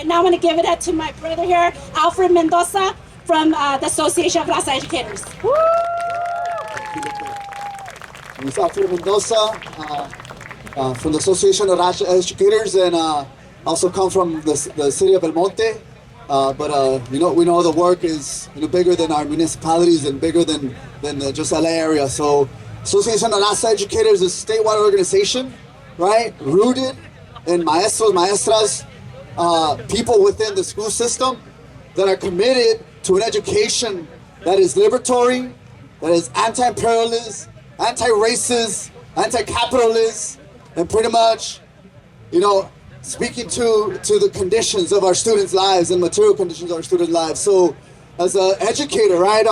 And now I'm going to give it to my brother here, Alfred Mendoza, from the Association of Raza Educators. I'm Alfred Mendoza from the Association of Raza Educators, and also come from the city of El Monte. But we know the work is bigger than our municipalities and bigger than just LA area. So Association of Raza Educators is a statewide organization, right? Rooted in maestros, maestras, people within the school system that are committed to an education that is liberatory, that is anti-imperialist, anti-racist, anti-capitalist, and pretty much, speaking to the conditions of our students' lives and material conditions of our students' lives. So, as an educator, right,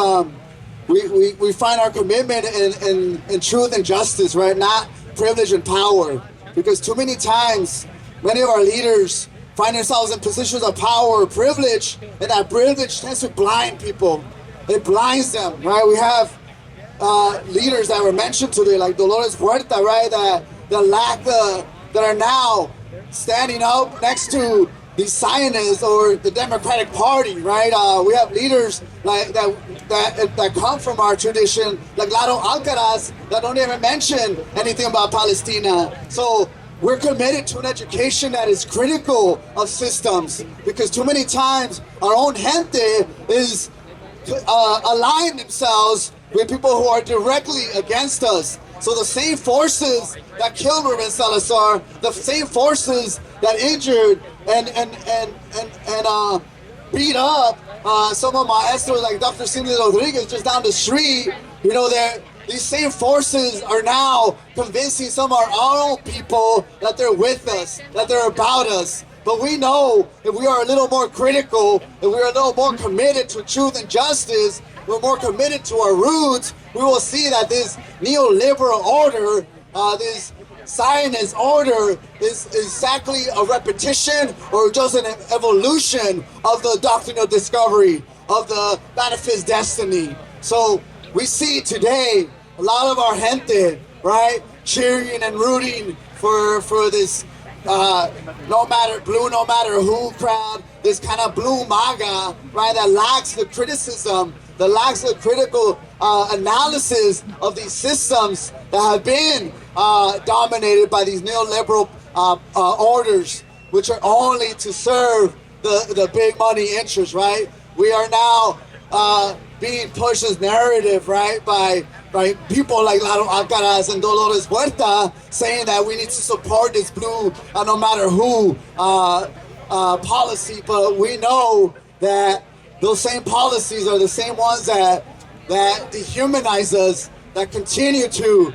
we find our commitment in truth and justice, right, not privilege and power, because too many times, many of our leaders find themselves in positions of power or privilege, and that privilege tends to blind people. It blinds them, right? We have leaders that were mentioned today, like Dolores Huerta, right, that are now standing up next to the Zionists or the Democratic Party, right? We have leaders like that come from our tradition, like Lado Alcaraz, that don't even mention anything about Palestina. So we're committed to an education that is critical of systems, because too many times our own gente is align themselves with people who are directly against us. So the same forces that killed Ruben Salazar, the same forces that injured and beat up some of maestros like Dr. Cindy Rodriguez just down the street, these same forces are now convincing some of our own people that they're with us, that they're about us. But we know if we are a little more critical, if we are a little more committed to truth and justice, we're more committed to our roots, we will see that this neoliberal order, this Zionist order is exactly a repetition or just an evolution of the doctrine of discovery, of the manifest destiny. So we see today a lot of our gente, right, cheering and rooting for this no matter who crowd, this kind of blue MAGA, right, that lacks the criticism, that lacks the critical analysis of these systems that have been dominated by these neoliberal orders, which are only to serve the big money interests, right? We are now being pushed as narrative, right, by people like Laro Alcaraz and Dolores Huerta, saying that we need to support this blue no matter who policy. But we know that those same policies are the same ones that dehumanize us, that continue to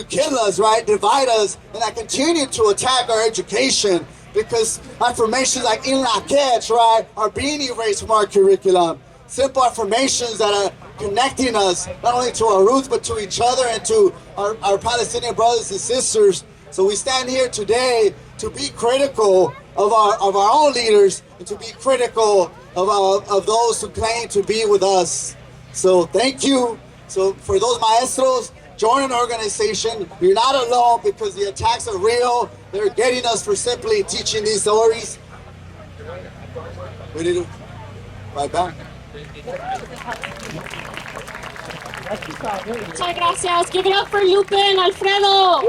kill us, right, divide us, and that continue to attack our education, because affirmations like in la catch, right, are being erased from our curriculum. Simple affirmations that are connecting us not only to our roots but to each other and to our Palestinian brothers and sisters. So we stand here today to be critical of our own leaders and to be critical of those who claim to be with us. So thank you. So for those maestros, join an organization. You're not alone, because the attacks are real. They're getting us for simply teaching these stories. We need to right back. Muchas gracias. Give it up for Lupe and Alfredo.